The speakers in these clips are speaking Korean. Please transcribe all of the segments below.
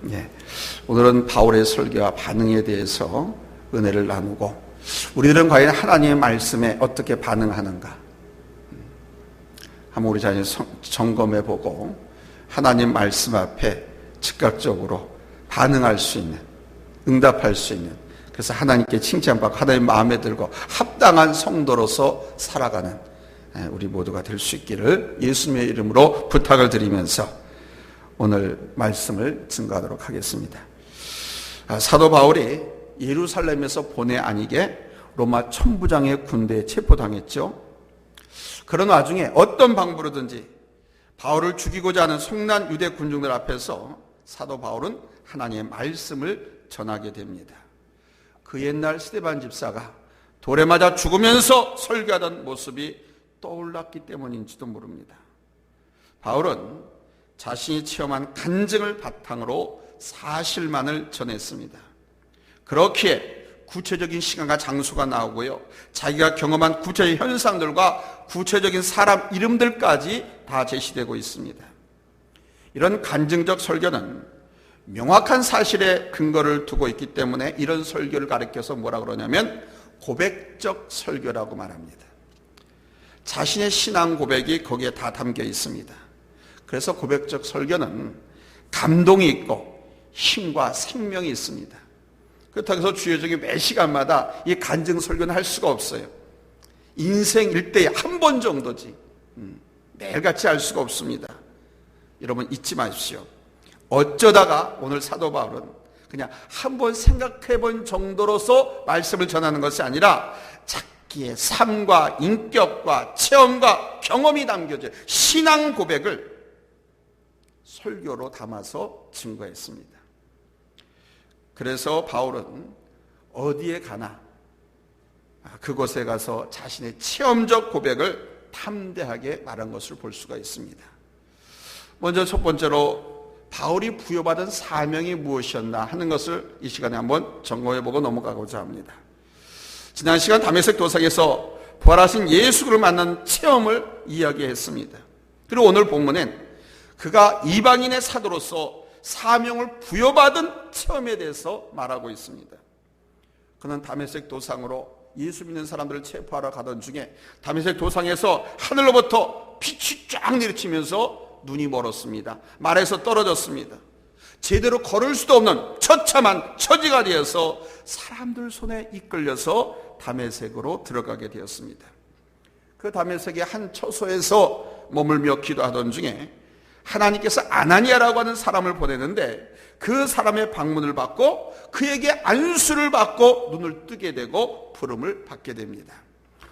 예, 오늘은 바울의 설교와 반응에 대해서 은혜를 나누고, 우리들은 과연 하나님의 말씀에 어떻게 반응하는가 한번 우리 자신을 점검해보고 하나님 말씀 앞에 즉각적으로 반응할 수 있는, 응답할 수 있는, 그래서 하나님께 칭찬받고 하나님 마음에 들고 합당한 성도로서 살아가는 우리 모두가 될 수 있기를 예수님의 이름으로 부탁을 드리면서 오늘 말씀을 증거하도록 하겠습니다. 사도 바울이 예루살렘에서 본의 아니게 로마 천부장의 군대에 체포당했죠. 그런 와중에 어떤 방법으로든지 바울을 죽이고자 하는 성난 유대 군중들 앞에서 사도 바울은 하나님의 말씀을 전하게 됩니다. 그 옛날 스데반 집사가 돌에 맞아 죽으면서 설교하던 모습이 떠올랐기 때문인지도 모릅니다. 바울은 자신이 체험한 간증을 바탕으로 사실만을 전했습니다. 그렇기에 구체적인 시간과 장소가 나오고요, 자기가 경험한 구체적인 현상들과 구체적인 사람 이름들까지 다 제시되고 있습니다. 이런 간증적 설교는 명확한 사실에 근거를 두고 있기 때문에 이런 설교를 가리켜서 뭐라 그러냐면 고백적 설교라고 말합니다. 자신의 신앙 고백이 거기에 다 담겨 있습니다. 그래서 고백적 설교는 감동이 있고 힘과 생명이 있습니다. 그렇다고 해서 주여적인 매 시간마다 이 간증 설교는 할 수가 없어요. 인생 일대에 한 번 정도지 매일같이 할 수가 없습니다. 여러분 잊지 마십시오. 어쩌다가 오늘 사도 바울은 그냥 한 번 생각해 본 정도로서 말씀을 전하는 것이 아니라 자기의 삶과 인격과 체험과 경험이 담겨져 신앙 고백을 설교로 담아서 증거했습니다. 그래서 바울은 어디에 가나 그곳에 가서 자신의 체험적 고백을 탐대하게 말한 것을 볼 수가 있습니다. 먼저 첫 번째로 바울이 부여받은 사명이 무엇이었나 하는 것을 이 시간에 한번 점검해보고 넘어가고자 합니다. 지난 시간 다메섹 도상에서 부활하신 예수를 만난 체험을 이야기했습니다. 그리고 오늘 본문엔 그가 이방인의 사도로서 사명을 부여받은 체험에 대해서 말하고 있습니다. 그는 다메섹 도상으로 예수 믿는 사람들을 체포하러 가던 중에 다메섹 도상에서 하늘로부터 빛이 쫙 내리치면서 눈이 멀었습니다. 말에서 떨어졌습니다. 제대로 걸을 수도 없는 처참한 처지가 되어서 사람들 손에 이끌려서 다메섹으로 들어가게 되었습니다. 그 다메섹의 한 처소에서 머물며 기도하던 중에 하나님께서 아나니아라고 하는 사람을 보내는데 그 사람의 방문을 받고 그에게 안수를 받고 눈을 뜨게 되고 부름을 받게 됩니다.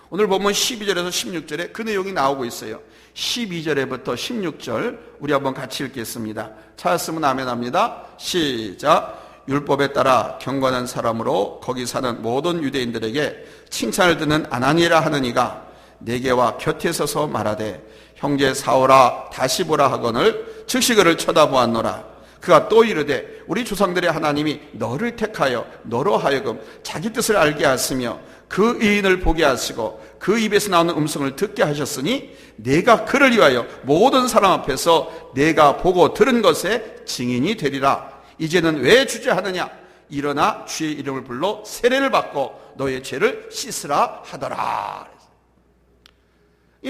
오늘 보면 12절에서 16절에 그 내용이 나오고 있어요. 12절에부터 16절 우리 한번 같이 읽겠습니다. 찾았으면 아멘 합니다. 시작. 율법에 따라 경건한 사람으로 거기 사는 모든 유대인들에게 칭찬을 듣는 아나니아라 하는 이가 내게와 곁에 서서 말하되 형제 사오라 다시 보라 하거늘 즉시 그를 쳐다보았노라. 그가 또 이르되 우리 조상들의 하나님이 너를 택하여 너로 하여금 자기 뜻을 알게 하시며 그 의인을 보게 하시고 그 입에서 나오는 음성을 듣게 하셨으니 내가 그를 위하여 모든 사람 앞에서 내가 보고 들은 것에 증인이 되리라. 이제는 왜 주저하느냐? 일어나 주의 이름을 불러 세례를 받고 너의 죄를 씻으라 하더라.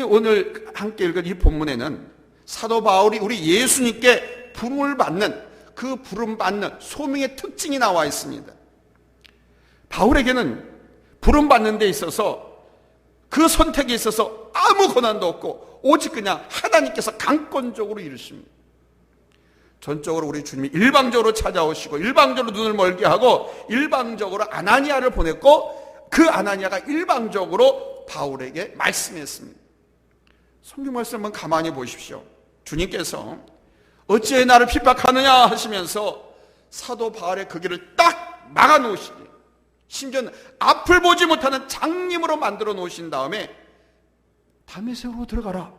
오늘 함께 읽은 이 본문에는 사도 바울이 우리 예수님께 부름을 받는 그 부름 받는 소명의 특징이 나와 있습니다. 바울에게는 부름 받는 데 있어서 그 선택에 있어서 아무 고난도 없고 오직 그냥 하나님께서 강권적으로 이루십니다. 전적으로 우리 주님이 일방적으로 찾아오시고 일방적으로 눈을 멀게 하고 일방적으로 아나니아를 보냈고 그 아나니아가 일방적으로 바울에게 말씀했습니다. 성경 말씀 한번 가만히 보십시오. 주님께서 어찌해 나를 핍박하느냐 하시면서 사도 바울의 그 길을 딱 막아놓으시기, 심지어는 앞을 보지 못하는 장님으로 만들어 놓으신 다음에 다메섹으로 들어가라.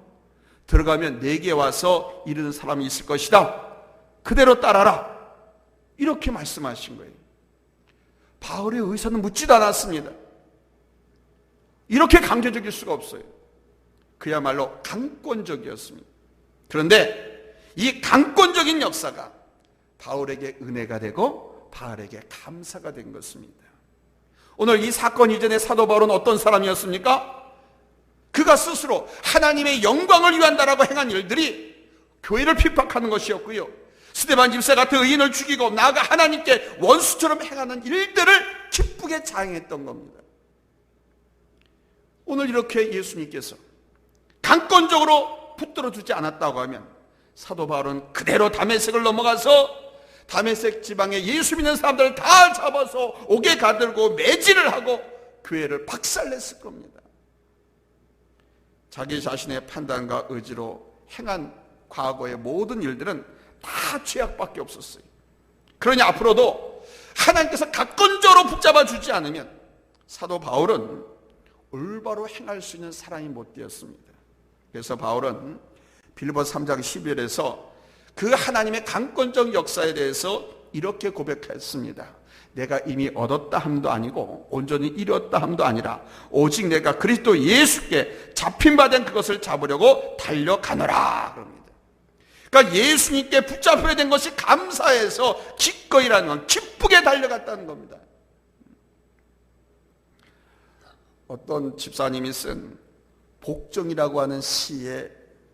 들어가면 내게 와서 이르는 사람이 있을 것이다. 그대로 따라라. 이렇게 말씀하신 거예요. 바울의 의사는 묻지도 않았습니다. 이렇게 강제적일 수가 없어요. 그야말로 강권적이었습니다. 그런데 이 강권적인 역사가 바울에게 은혜가 되고 바울에게 감사가 된 것입니다. 오늘 이 사건 이전에 사도 바울은 어떤 사람이었습니까? 그가 스스로 하나님의 영광을 위한다라고 행한 일들이 교회를 핍박하는 것이었고요, 스데반 집사 같은 의인을 죽이고 나아가 하나님께 원수처럼 행하는 일들을 기쁘게 자행했던 겁니다. 오늘 이렇게 예수님께서 강권적으로 붙들어 주지 않았다고 하면 사도 바울은 그대로 다메섹을 넘어가서 다메섹 지방에 예수 믿는 사람들을 다 잡아서 옥에 가들고 매질을 하고 교회를 박살냈을 겁니다. 자기 자신의 판단과 의지로 행한 과거의 모든 일들은 다 죄악밖에 없었어요. 그러니 앞으로도 하나님께서 강권적으로 붙잡아 주지 않으면 사도 바울은 올바로 행할 수 있는 사람이 못 되었습니다. 그래서 바울은 빌립보서 3장 12절에서 그 하나님의 강권적 역사에 대해서 이렇게 고백했습니다. 내가 이미 얻었다 함도 아니고 온전히 이뤘다 함도 아니라 오직 내가 그리스도 예수께 잡힌 바 된 그것을 잡으려고 달려가노라 그럽니다. 그러니까 예수님께 붙잡혀야 된 것이 감사해서 기꺼이라는 건 기쁘게 달려갔다는 겁니다. 어떤 집사님이 쓴 복종이라고 하는 시에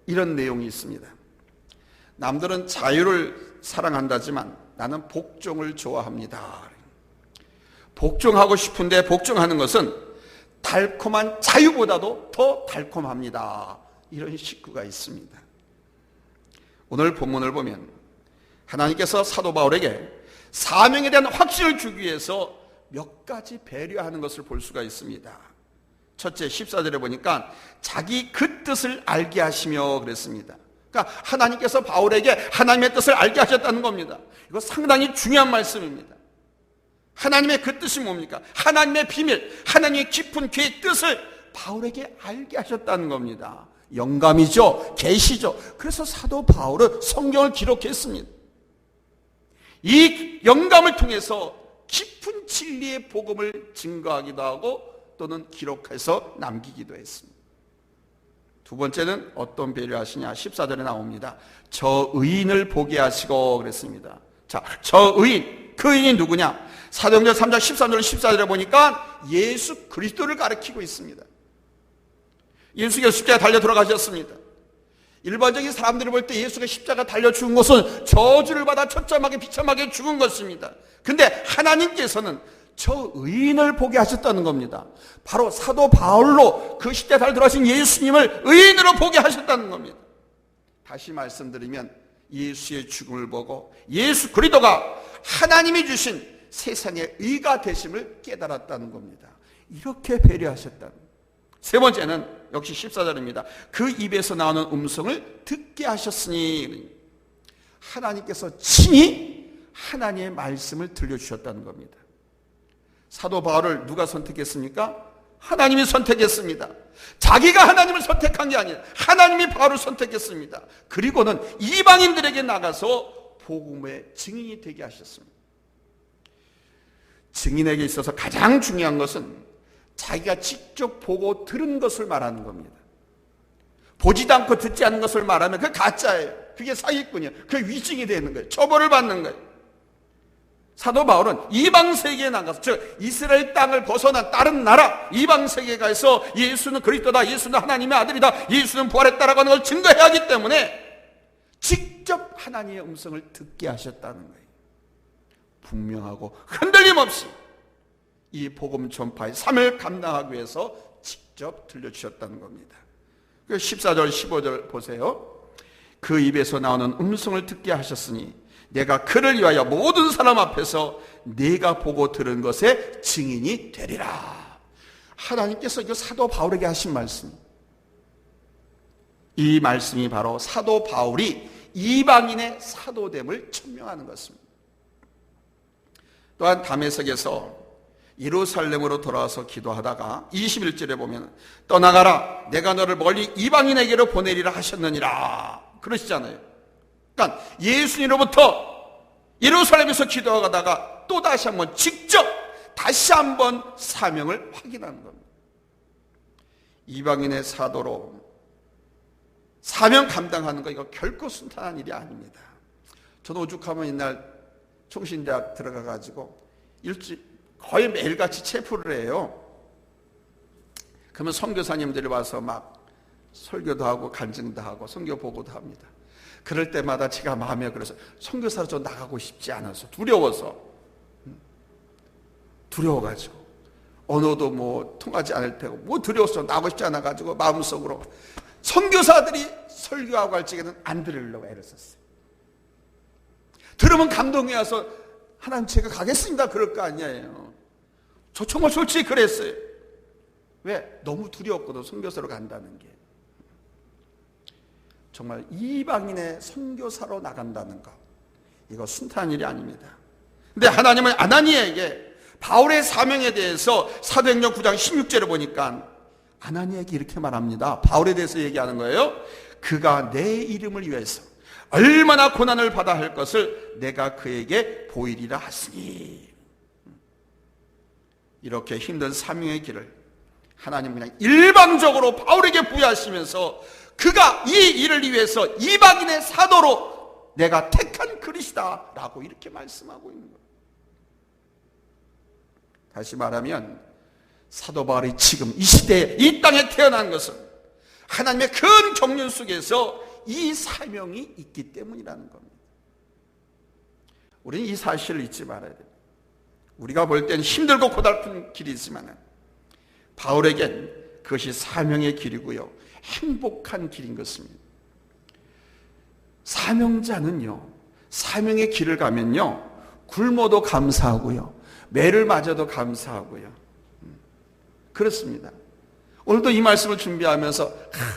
이런 내용이 있습니다. 남들은 자유를 사랑한다지만 나는 복종을 좋아합니다. 복종하고 싶은데 복종하는 것은 달콤한 자유보다도 더 달콤합니다. 이런 식구가 있습니다. 오늘 본문을 보면 하나님께서 사도 바울에게 사명에 대한 확신을 주기 위해서 몇 가지 배려하는 것을 볼 수가 있습니다. 첫째 14절에 보니까 자기 그 뜻을 알게 하시며 그랬습니다. 그러니까 하나님께서 바울에게 하나님의 뜻을 알게 하셨다는 겁니다. 이거 상당히 중요한 말씀입니다. 하나님의 그 뜻이 뭡니까? 하나님의 비밀, 하나님의 깊은 계획 뜻을 바울에게 알게 하셨다는 겁니다. 영감이죠, 계시죠. 그래서 사도 바울은 성경을 기록했습니다. 이 영감을 통해서 깊은 진리의 복음을 증거하기도 하고 또는 기록해서 남기기도 했습니다. 두 번째는 어떤 배려하시냐? 14절에 나옵니다. 저 의인을 보게 하시고 그랬습니다. 자, 저 의인, 그 의인이 누구냐? 사도행전 3장 13절 14절에 보니까 예수 그리스도를 가리키고 있습니다. 예수께서 십자가에 달려 돌아가셨습니다. 일반적인 사람들이 볼 때 예수가 십자가 달려 죽은 것은 저주를 받아 처참하게 비참하게 죽은 것입니다. 근데 하나님께서는 저 의인을 보게 하셨다는 겁니다. 바로 사도 바울로 그 십자가에 달려 돌아가신 예수님을 의인으로 보게 하셨다는 겁니다. 다시 말씀드리면 예수의 죽음을 보고 예수 그리스도가 하나님이 주신 세상의 의가 되심을 깨달았다는 겁니다. 이렇게 배려하셨다는 겁니다. 세 번째는 역시 14절입니다. 그 입에서 나오는 음성을 듣게 하셨으니 하나님께서 친히 하나님의 말씀을 들려주셨다는 겁니다. 사도 바울을 누가 선택했습니까? 하나님이 선택했습니다. 자기가 하나님을 선택한 게 아니라 하나님이 바울을 선택했습니다. 그리고는 이방인들에게 나가서 복음의 증인이 되게 하셨습니다. 증인에게 있어서 가장 중요한 것은 자기가 직접 보고 들은 것을 말하는 겁니다. 보지도 않고 듣지 않은 것을 말하면 그게 가짜예요. 그게 사기꾼이에요. 그게 위증이 되는 거예요. 처벌을 받는 거예요. 사도 바울은 이방 세계에 나가서, 즉 이스라엘 땅을 벗어난 다른 나라 이방 세계에 가서 예수는 그리스도다, 예수는 하나님의 아들이다, 예수는 부활했다라고 하는 걸 증거해야 하기 때문에 직접 하나님의 음성을 듣게 하셨다는 거예요. 분명하고 흔들림 없이 이 복음 전파의 삶을 감당하기 위해서 직접 들려주셨다는 겁니다. 14절 15절 보세요. 그 입에서 나오는 음성을 듣게 하셨으니 내가 그를 위하여 모든 사람 앞에서 내가 보고 들은 것의 증인이 되리라. 하나님께서 이 사도 바울에게 하신 말씀, 이 말씀이 바로 사도 바울이 이방인의 사도됨을 천명하는 것입니다. 또한 다메섹에서 예루살렘으로 돌아와서 기도하다가 21절에 보면 떠나가라, 내가 너를 멀리 이방인에게로 보내리라 하셨느니라 그러시잖아요. 그러니까 예수님으로부터 예루살렘에서 기도하다가 또 다시 한번 직접 다시 한번 사명을 확인하는 겁니다. 이방인의 사도로 사명 감당하는 거 이거 결코 순탄한 일이 아닙니다. 저도 오죽하면 옛날 총신대학 들어가가지고 거의 매일같이 체포를 해요. 그러면 선교사님들이 와서 막 설교도 하고 간증도 하고 선교 보고도 합니다. 그럴 때마다 제가 마음에 그래서 선교사로 좀 나가고 싶지 않아서 두려워가지고 언어도 뭐 통하지 않을 테고 뭐 두려워서 나가고 싶지 않아가지고 마음속으로 선교사들이 설교하고 할 적에는 안 들으려고 애를 썼어요. 들으면 감동이 와서 하나님 제가 가겠습니다 그럴 거 아니에요. 저 정말 솔직히 그랬어요. 왜? 너무 두려웠거든 선교사로 간다는 게. 정말 이방인의 선교사로 나간다는 것, 이거 순탄한 일이 아닙니다. 근데 하나님은 아나니에게 바울의 사명에 대해서 사도행전 9장 16절을 보니까 아나니에게 이렇게 말합니다. 바울에 대해서 얘기하는 거예요. 그가 내 이름을 위해서 얼마나 고난을 받아야 할 것을 내가 그에게 보이리라 하시니. 이렇게 힘든 사명의 길을 하나님 그냥 일방적으로 바울에게 부여하시면서 그가 이 일을 위해서 이방인의 사도로 내가 택한 그릇이다 라고 이렇게 말씀하고 있는 거예요. 다시 말하면 사도 바울이 지금 이 시대에 이 땅에 태어난 것은 하나님의 큰 경륜 속에서 이 사명이 있기 때문이라는 겁니다. 우리는 이 사실을 잊지 말아야 돼요. 우리가 볼 때는 힘들고 고달픈 길이지만 바울에겐 그것이 사명의 길이고요, 행복한 길인 것입니다. 사명자는요, 사명의 길을 가면요, 굶어도 감사하고요, 매를 맞아도 감사하고요, 그렇습니다. 오늘도 이 말씀을 준비하면서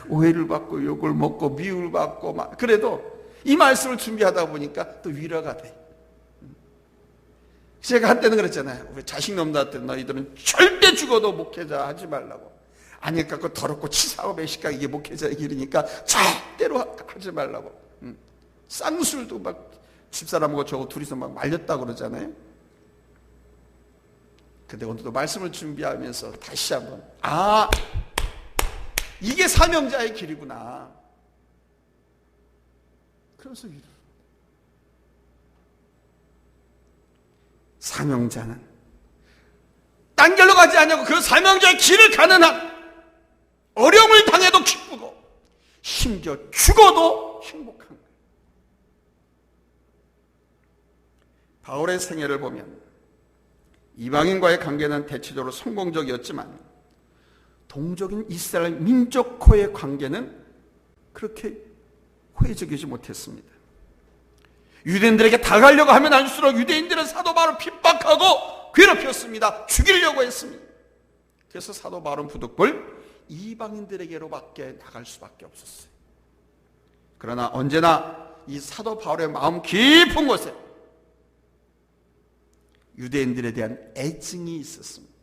오해를 받고 욕을 먹고 미움을 받고 막 그래도 이 말씀을 준비하다 보니까 또 위로가 돼요. 제가 한때는 그랬잖아요. 왜 자식 놈들한테 너희들은 절대 죽어도 목회자 하지 말라고. 아니 갖고 더럽고 치사하고 매식하게 이게 목회자의 길이니까 절대로 하지 말라고. 쌍술도 막 집사람하고 저하고 둘이서 막 말렸다고 그러잖아요. 근데 오늘도 말씀을 준비하면서 다시 한번 이게 사명자의 길이구나. 그래서 사명자는 딴 길로 가지 않냐고 그 사명자의 길을 가는 한 어려움을 당해도 기쁘고 심지어 죽어도 행복한 거예요. 바울의 생애를 보면 이방인과의 관계는 대체적으로 성공적이었지만 동족인 이스라엘 민족과의 관계는 그렇게 호의적이지 못했습니다. 유대인들에게 다가가려고 하면 할수록 유대인들은 사도 바울을 핍박하고 괴롭혔습니다. 죽이려고 했습니다. 그래서 사도 바울은 부득불 이방인들에게로밖에 나갈 수밖에 없었어요. 그러나 언제나 이 사도 바울의 마음 깊은 곳에 유대인들에 대한 애증이 있었습니다.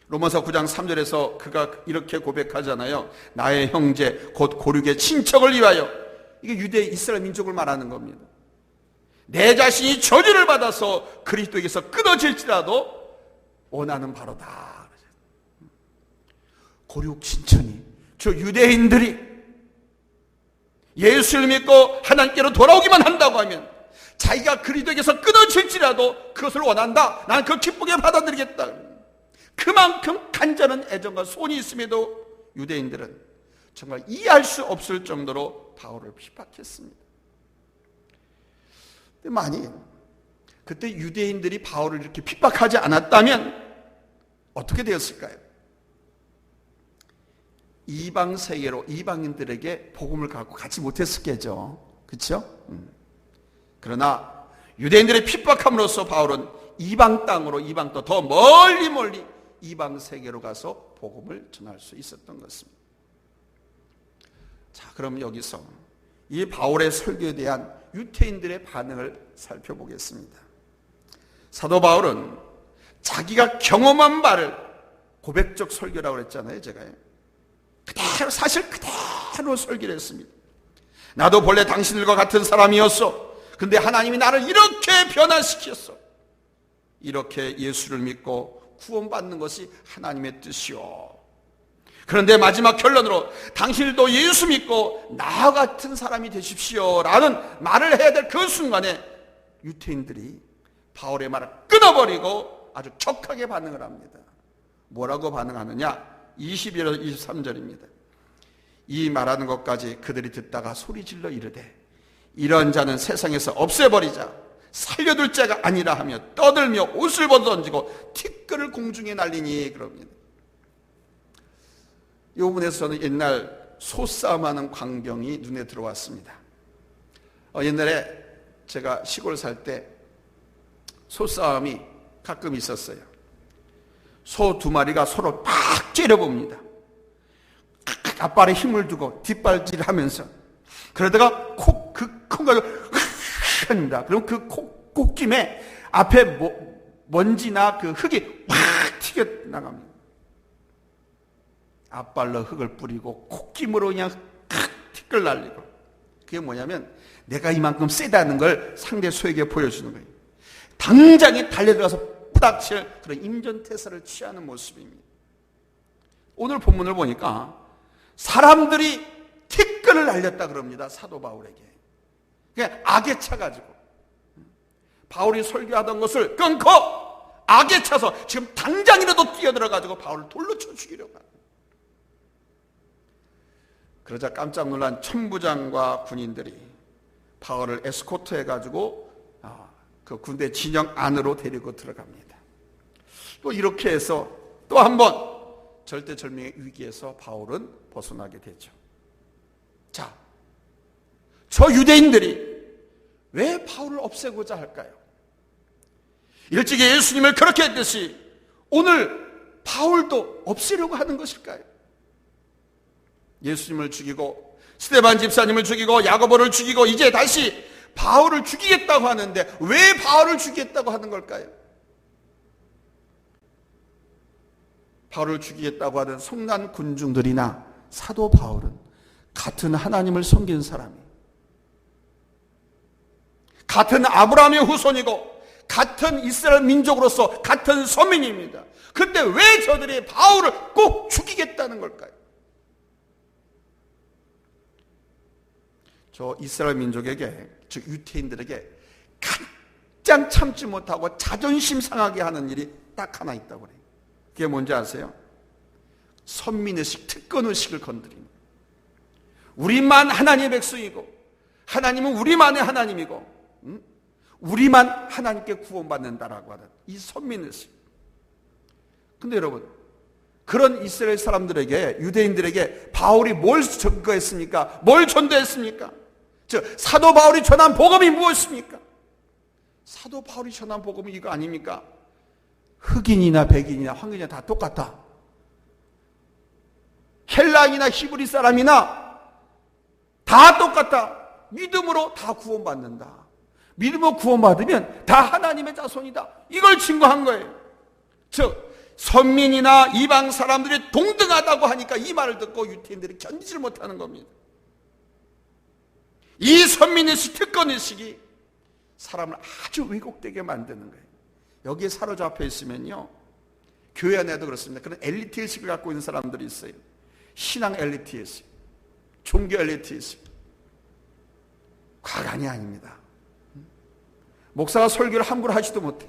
로마서 9장 3절에서 그가 이렇게 고백하잖아요. 나의 형제 곧 고륙의 친척을 위하여. 이게 유대 이스라엘 민족을 말하는 겁니다. 내 자신이 저주를 받아서 그리스도에게서 끊어질지라도 원하는 바로다. 고륙 친천이, 저 유대인들이 예수를 믿고 하나님께로 돌아오기만 한다고 하면 자기가 그리스도에게서 끊어질지라도 그것을 원한다. 나는 그걸 기쁘게 받아들이겠다. 그만큼 간절한 애정과 소원이 있음에도 유대인들은 정말 이해할 수 없을 정도로 바울을 핍박했습니다. 근데 만약 그때 유대인들이 바울을 이렇게 핍박하지 않았다면 어떻게 되었을까요? 이방 세계로 이방인들에게 복음을 갖고 가지 못했었겠죠. 그렇죠? 그러나 유대인들의 핍박함으로써 바울은 이방 땅으로, 이방 더 멀리 이방 세계로 가서 복음을 전할 수 있었던 것입니다. 자, 그럼 여기서 이 바울의 설교에 대한 유대인들의 반응을 살펴보겠습니다. 사도 바울은 자기가 경험한 바를 고백적 설교라고 그랬잖아요. 제가 그대로, 사실 그대로 설교를 했습니다. 나도 본래 당신들과 같은 사람이었어. 근데 하나님이 나를 이렇게 변화시켰어. 이렇게 예수를 믿고 구원받는 것이 하나님의 뜻이요. 그런데 마지막 결론으로 당신들도 예수 믿고 나와 같은 사람이 되십시오 라는 말을 해야 될 그 순간에 유태인들이 바울의 말을 끊어버리고 아주 격하게 반응을 합니다. 뭐라고 반응하느냐? 21절 23절입니다. 이 말하는 것까지 그들이 듣다가 소리질러 이르되 이런 자는 세상에서 없애버리자, 살려둘 자가 아니라 하며 떠들며 옷을 벗어던지고 티끌을 공중에 날리니 그럽니다. 이 부분에서 저는 옛날 소싸움하는 광경이 눈에 들어왔습니다. 옛날에 제가 시골 살 때 소싸움이 가끔 있었어요. 소 두 마리가 서로 팍 째려봅니다. 앞발에 힘을 두고 뒷발질하면서 그러다가 그 큰 가지고 합니다. 그럼 그 콧김에 앞에 먼지나 그 흙이 확 튀겨 나갑니다. 앞발로 흙을 뿌리고 콧김으로 그냥 티끌 날리고. 그게 뭐냐면 내가 이만큼 세다는 걸 상대 소에게 보여주는 거예요. 당장에 달려들어서 부닥칠 그런 임전태세를 취하는 모습입니다. 오늘 본문을 보니까 사람들이 티끌을 날렸다 그럽니다. 사도 바울에게. 그냥 악에 차가지고 바울이 설교하던 것을 끊고 악에 차서 지금 당장이라도 뛰어들어가지고 바울을 돌로 쳐 죽이려고 합니다. 그러자 깜짝 놀란 천부장과 군인들이 바울을 에스코트 해가지고 그 군대 진영 안으로 데리고 들어갑니다. 또 이렇게 해서 또 한 번 절대절명의 위기에서 바울은 벗어나게 되죠. 자, 저 유대인들이 왜 바울을 없애고자 할까요? 일찍이 예수님을 그렇게 했듯이 오늘 바울도 없애려고 하는 것일까요? 예수님을 죽이고 스데반 집사님을 죽이고 야고보를 죽이고 이제 다시 바울을 죽이겠다고 하는데 왜 바울을 죽이겠다고 하는 걸까요? 바울을 죽이겠다고 하던 성난 군중들이나 사도 바울은 같은 하나님을 섬긴 사람이에요. 같은 아브라함의 후손이고 같은 이스라엘 민족으로서 같은 서민입니다. 그런데 왜 저들이 바울을 꼭 죽이겠다는 걸까요? 저 이스라엘 민족에게, 즉 유태인들에게 가장 참지 못하고 자존심 상하게 하는 일이 딱 하나 있다고 그래요. 그게 뭔지 아세요? 선민의식, 특권의식을 건드립니다. 우리만 하나님의 백성이고 하나님은 우리만의 하나님이고 우리만 하나님께 구원받는다라고 하는 이 선민의식. 근데 여러분, 그런 이스라엘 사람들에게, 유대인들에게 바울이 뭘 증거했습니까? 뭘 전도했습니까? 즉 사도 바울이 전한 복음이 무엇입니까? 사도 바울이 전한 복음이 이거 아닙니까? 흑인이나 백인이나 황인이나 다 똑같다. 헬라인이나 히브리 사람이나 다 똑같다. 믿음으로 다 구원받는다. 믿음으로 구원받으면 다 하나님의 자손이다. 이걸 증거한 거예요. 즉 선민이나 이방 사람들이 동등하다고 하니까 이 말을 듣고 유태인들이 견디질 못하는 겁니다. 이 선민의식, 특권의식이 사람을 아주 왜곡되게 만드는 거예요. 여기에 사로잡혀 있으면요, 교회 안에도 그렇습니다. 그런 엘리트의식을 갖고 있는 사람들이 있어요. 신앙 엘리트의식, 종교 엘리트의식. 과간이 아닙니다. 목사가 설교를 함부로 하지도 못해.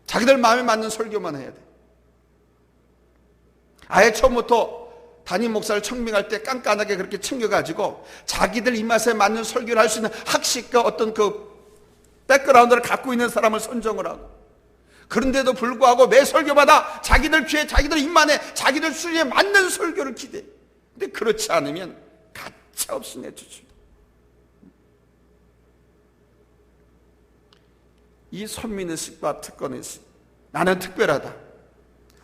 자기들 마음에 맞는 설교만 해야 돼. 아예 처음부터 담임 목사를 청빙할 때 깐깐하게 그렇게 챙겨가지고 자기들 입맛에 맞는 설교를 할 수 있는 학식과 어떤 그 백그라운드를 갖고 있는 사람을 선정을 하고, 그런데도 불구하고 매 설교마다 자기들 귀에, 자기들 입만에, 자기들 수리에 맞는 설교를 기대해. 근데 그렇지 않으면 가차없이 내주죠. 이 선민의식과 특권의식, 나는 특별하다,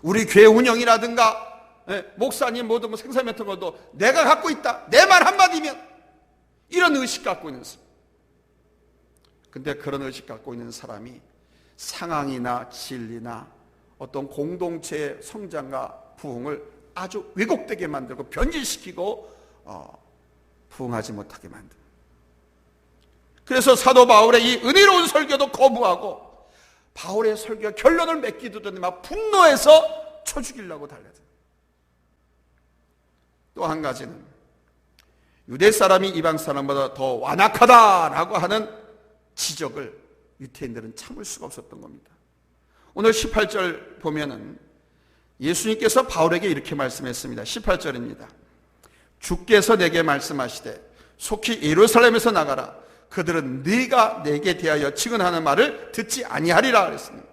우리 교회 운영이라든가 목사님 모든 생산 같은 것도 내가 갖고 있다, 내 말 한마디면, 이런 의식 갖고 있는 사람. 근데 그런 의식 갖고 있는 사람이 상황이나 진리나 어떤 공동체의 성장과 부흥을 아주 왜곡되게 만들고 변질시키고 부흥하지 못하게 만듭니다. 그래서 사도 바울의 이 은혜로운 설교도 거부하고 바울의 설교가 결론을 맺기도 전에 막 분노해서 쳐 죽이려고 달려들어요. 또 한 가지는 유대 사람이 이방 사람보다 더 완악하다라고 하는 지적을 유태인들은 참을 수가 없었던 겁니다. 오늘 18절 보면은 예수님께서 바울에게 이렇게 말씀했습니다. 18절입니다. 주께서 내게 말씀하시되 속히 예루살렘에서 나가라. 그들은 네가 내게 대하여 증언하는 말을 듣지 아니하리라 그랬습니다.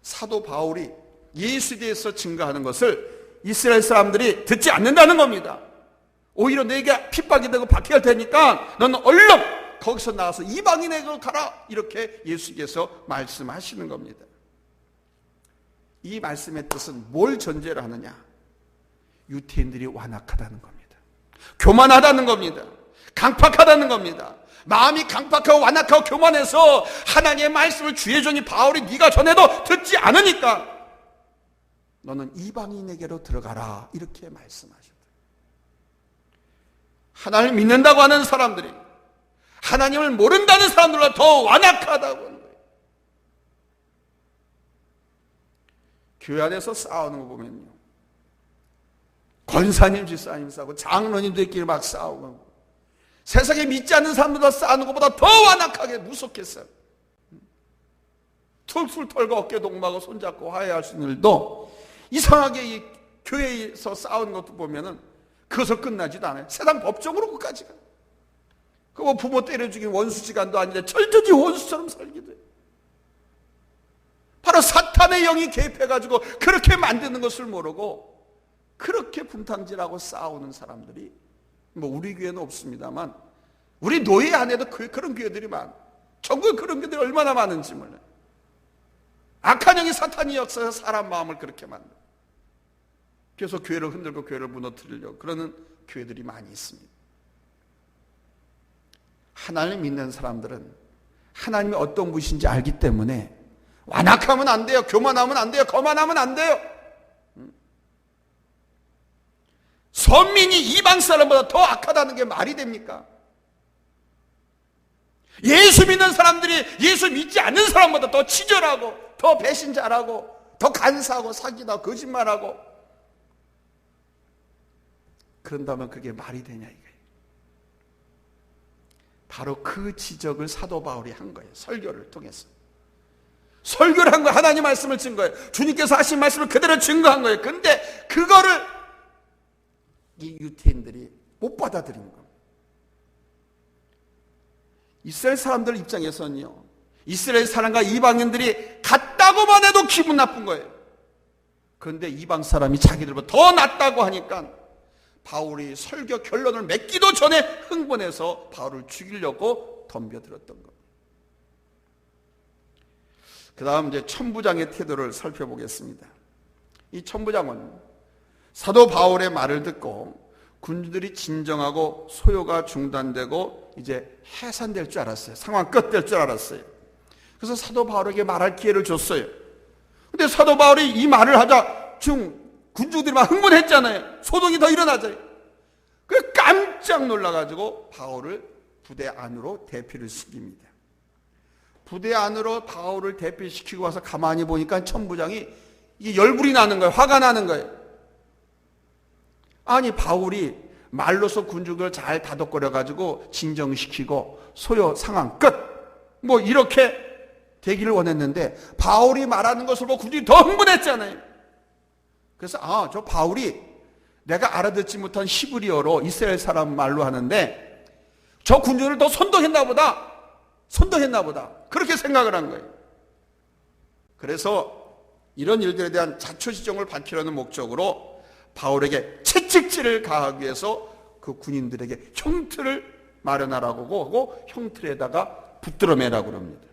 사도 바울이 예수에 대해서 증거하는 것을 이스라엘 사람들이 듣지 않는다는 겁니다. 오히려 내게 핍박이 되고 박해할 테니까 너는 얼른 거기서 나와서 이방인에게 가라. 이렇게 예수께서 말씀하시는 겁니다. 이 말씀의 뜻은 뭘 전제로 하느냐? 유태인들이 완악하다는 겁니다. 교만하다는 겁니다. 강팍하다는 겁니다. 마음이 강팍하고 완악하고 교만해서 하나님의 말씀을 주의 종이 바울이 네가 전해도 듣지 않으니까 너는 이방인에게로 들어가라. 이렇게 말씀하셨다. 하나님을 믿는다고 하는 사람들이 하나님을 모른다는 사람들보다 더 완악하다고 하는 거예요. 교회 안에서 싸우는 거 보면요, 권사님 집사님 싸우고 장로님들끼리 막 싸우고 세상에 믿지 않는 사람들과 싸우는 것보다 더 완악하게 무섭겠어요. 툴툴 털고 어깨 동무하고 손잡고 화해할 수 있는 일도 이상하게 이 교회에서 싸우는 것도 보면은 그것을 끝나지도 않아요. 세상 법정으로 끝까지 가요. 그 뭐 부모 때려 죽인 원수지간도 아닌데 철저히 원수처럼 살기도 해요. 바로 사탄의 영이 개입해가지고 그렇게 만드는 것을 모르고 그렇게 분탕질하고 싸우는 사람들이 뭐 우리 교회는 없습니다만 우리 노예 안에도 그런 교회들이 많아요. 전국에 그런 교회들이 얼마나 많은지 몰라요. 악한 영이 사탄이 역사해서 사람 마음을 그렇게 만들어요. 그래서 교회를 흔들고 교회를 무너뜨리려고 그러는 교회들이 많이 있습니다. 하나님을 믿는 사람들은 하나님이 어떤 분이신지 알기 때문에 완악하면 안 돼요. 교만하면 안 돼요. 거만하면 안 돼요. 선민이 이방 사람보다 더 악하다는 게 말이 됩니까? 예수 믿는 사람들이 예수 믿지 않는 사람보다 더 치졸하고 더 배신자라고 더 간사하고 사기다 거짓말하고 그런다면 그게 말이 되냐 이거예요. 바로 그 지적을 사도 바울이 한 거예요. 설교를 통해서. 설교를 한 거예요. 하나님 말씀을 증거해요. 주님께서 하신 말씀을 그대로 증거한 거예요. 근데 그거를 이 유태인들이 못 받아들인 겁니다. 이스라엘 사람들 입장에서는요, 이스라엘 사람과 이방인들이 같다고만 해도 기분 나쁜 거예요. 그런데 이방 사람이 자기들보다 더 낫다고 하니까 바울이 설교 결론을 맺기도 전에 흥분해서 바울을 죽이려고 덤벼들었던 겁니다. 그 다음 이제 천부장의 태도를 살펴보겠습니다. 이 천부장은 사도 바울의 말을 듣고 군주들이 진정하고 소요가 중단되고 이제 해산될 줄 알았어요. 상황 끝될 줄 알았어요. 그래서 사도 바울에게 말할 기회를 줬어요. 근데 사도 바울이 이 말을 하자 지금 군주들이 막 흥분했잖아요. 소동이 더 일어나잖아요. 그래서 깜짝 놀라가지고 바울을 부대 안으로 대피를 시킵니다. 부대 안으로 바울을 대피시키고 와서 가만히 보니까 천부장이 이게 열불이 나는 거예요. 화가 나는 거예요. 아니 바울이 말로서 군중을 잘 다독거려가지고 진정시키고 소요 상황 끝 뭐 이렇게 되기를 원했는데 바울이 말하는 것을 보고 군중이 더 흥분했잖아요. 그래서 저 바울이 내가 알아듣지 못한 히브리어로 이스라엘 사람 말로 하는데 저 군중을 더 선동했나 보다 그렇게 생각을 한 거예요. 그래서 이런 일들에 대한 자초지종을 밝히려는 목적으로 바울에게 채찍질을 가하기 위해서 그 군인들에게 형틀을 마련하라고 하고 형틀에다가 붙들어 매라고 합니다.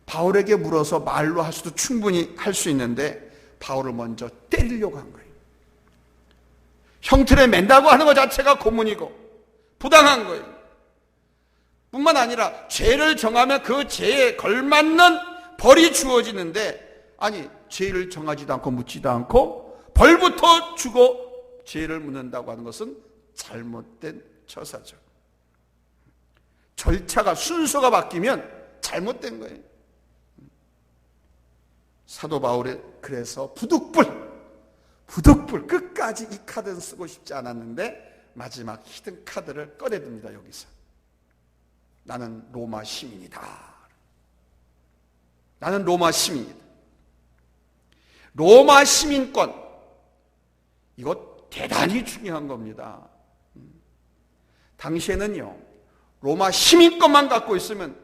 바울에게 물어서 말로 할 수도 충분히 할 수 있는데 바울을 먼저 때리려고 한 거예요. 형틀에 맨다고 하는 것 자체가 고문이고 부당한 거예요. 뿐만 아니라 죄를 정하면 그 죄에 걸맞는 벌이 주어지는데 아니 죄를 정하지도 않고 묻지도 않고 벌부터 주고 죄를 묻는다고 하는 것은 잘못된 처사죠. 절차가 순서가 바뀌면 잘못된 거예요. 사도 바울이 그래서 부득불 끝까지 이 카드는 쓰고 싶지 않았는데 마지막 히든 카드를 꺼내듭니다. 여기서 나는 로마 시민이다. 나는 로마 시민이다. 로마 시민권, 이거 대단히 중요한 겁니다. 당시에는요, 로마 시민권만 갖고 있으면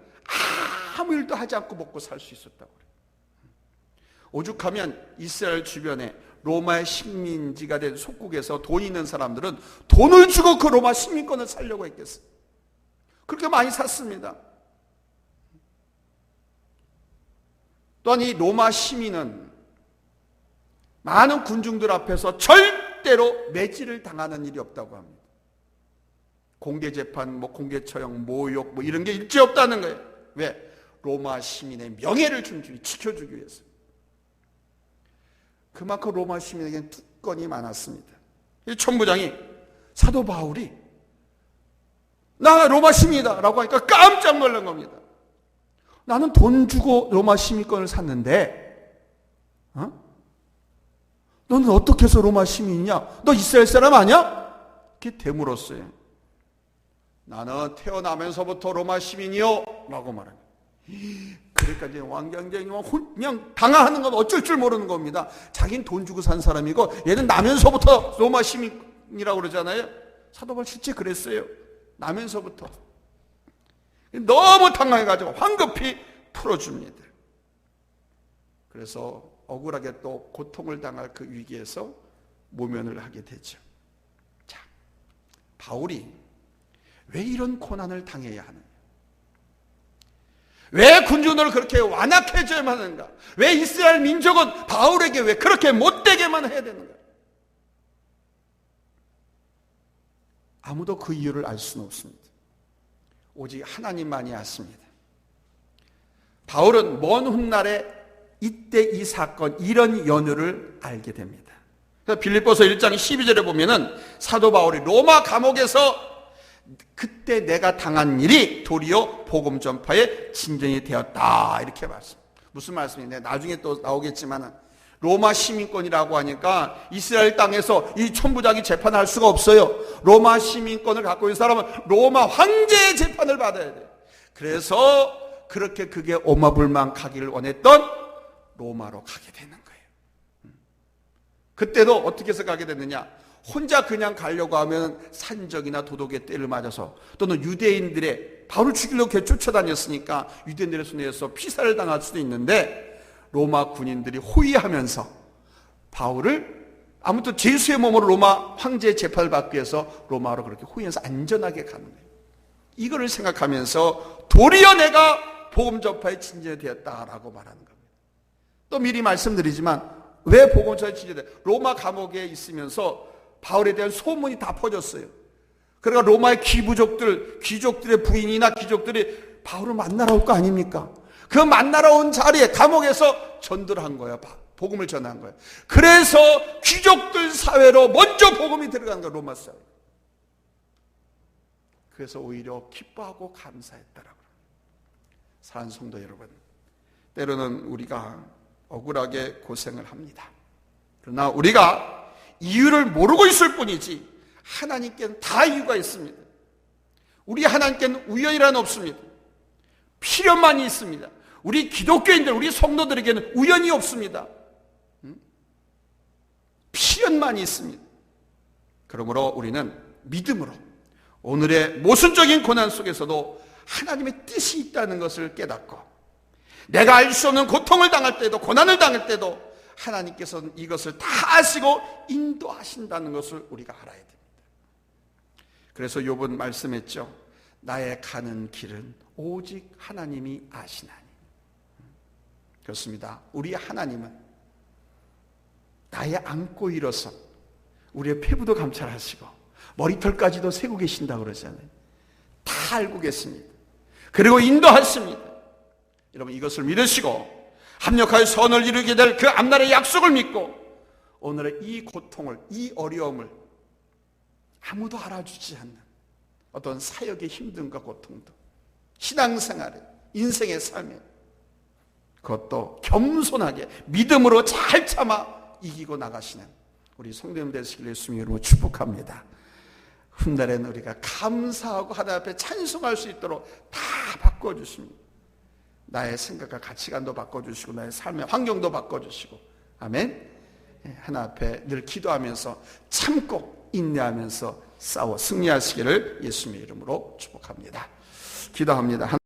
아무 일도 하지 않고 먹고 살 수 있었다고 그래요. 오죽하면 이스라엘 주변에 로마의 식민지가 된 속국에서 돈 있는 사람들은 돈을 주고 그 로마 시민권을 살려고 했겠어요. 그렇게 많이 샀습니다. 또한 이 로마 시민은 많은 군중들 앞에서 절대로 매질을 당하는 일이 없다고 합니다. 공개재판, 공개처형, 모욕 이런 게 일체 없다는 거예요. 왜? 로마 시민의 명예를 지켜주기 위해서. 그만큼 로마 시민에게는 특권이 많았습니다. 이 천부장이 사도 바울이 나 로마 시민이다 라고 하니까 깜짝 놀란 겁니다. 나는 돈 주고 로마 시민권을 샀는데 너는 어떻게 해서 로마 시민이냐? 너 이스라엘 사람 아니야? 이렇게 되물었어요. 나는 태어나면서부터 로마 시민이요 라고 말합니다. 그러니까 이제 왕경쟁이 그냥 당하는 건 어쩔 줄 모르는 겁니다. 자기는 돈 주고 산 사람이고 얘는 나면서부터 로마 시민이라고 그러잖아요. 사도 바울 실제 그랬어요. 나면서부터. 너무 당황해가지고 황급히 풀어줍니다. 그래서 억울하게 또 고통을 당할 그 위기에서 모면을 하게 되죠. 자, 바울이 왜 이런 고난을 당해야 하느냐? 왜 군중을 그렇게 완악해져야만 하는가? 왜 이스라엘 민족은 바울에게 왜 그렇게 못되게만 해야 되는가? 아무도 그 이유를 알 수는 없습니다. 오직 하나님만이 아십니다. 바울은 먼 훗날에 이때 이 사건, 이런 연유를 알게 됩니다. 빌립보서 1장 12절에 보면은 사도 바울이 로마 감옥에서 그때 내가 당한 일이 도리어 복음 전파의 진전이 되었다 이렇게 말씀. 무슨 말씀인데 나중에 또 나오겠지만 로마 시민권이라고 하니까 이스라엘 땅에서 이 천부장이 재판할 수가 없어요. 로마 시민권을 갖고 있는 사람은 로마 황제의 재판을 받아야 돼요. 그래서 그렇게 그게 오마불만 가기를 원했던 로마로 가게 되는 거예요. 그때도 어떻게 해서 가게 됐느냐? 혼자 그냥 가려고 하면 산적이나 도둑의 떼를 맞아서 또는 유대인들의 바울을 죽이려고 이렇게 쫓아다녔으니까 유대인들의 손에 의해서 피살을 당할 수도 있는데 로마 군인들이 호위하면서 바울을 아무튼 제수의 몸으로 로마 황제의 재판을 받기 위해서 로마로 그렇게 호위해서 안전하게 가는 거예요. 이거를 생각하면서 도리어 내가 복음 전파의 진전이 되었다라고 말하는 겁니다. 또 미리 말씀드리지만 왜 복음 전파의 진전이 되었다? 로마 감옥에 있으면서 바울에 대한 소문이 다 퍼졌어요. 그러니까 로마의 귀족들의 부인이나 귀족들이 바울을 만나러 올 거 아닙니까? 그 만나러 온 자리에 감옥에서 전도를 한 거야. 복음을 전한 거야. 그래서 귀족들 사회로 먼저 복음이 들어간 거야, 로마 사회. 그래서 오히려 기뻐하고 감사했다라고. 사랑하는 성도 여러분, 때로는 우리가 억울하게 고생을 합니다. 그러나 우리가 이유를 모르고 있을 뿐이지 하나님께는 다 이유가 있습니다. 우리 하나님께는 우연이란 없습니다. 필연만이 있습니다. 우리 기독교인들, 우리 성도들에게는 우연이 없습니다. 필연만이 있습니다. 그러므로 우리는 믿음으로 오늘의 모순적인 고난 속에서도 하나님의 뜻이 있다는 것을 깨닫고 내가 알 수 없는 고통을 당할 때도 고난을 당할 때도 하나님께서는 이것을 다 아시고 인도하신다는 것을 우리가 알아야 됩니다. 그래서 욥은 말씀했죠. 나의 가는 길은 오직 하나님이 아시나니. 그렇습니다. 우리 하나님은 나의 안고 일어서 우리의 폐부도 감찰하시고 머리털까지도 세고 계신다고 그러잖아요. 다 알고 계십니다. 그리고 인도하십니다. 여러분 이것을 믿으시고 합력하여 선을 이루게 될 그 앞날의 약속을 믿고 오늘의 이 고통을, 이 어려움을 아무도 알아주지 않는 어떤 사역의 힘듦과 고통도 신앙생활에, 인생의 삶에 그것도 겸손하게 믿음으로 잘 참아 이기고 나가시는 우리 성도님 되시길 예수님 이름으로 축복합니다. 훗날에는 우리가 감사하고 하나님 앞에 찬송할 수 있도록 다 바꿔주십니다. 나의 생각과 가치관도 바꿔주시고 나의 삶의 환경도 바꿔주시고, 아멘. 하나님 앞에 늘 기도하면서 참고 인내하면서 싸워 승리하시기를 예수님의 이름으로 축복합니다. 기도합니다.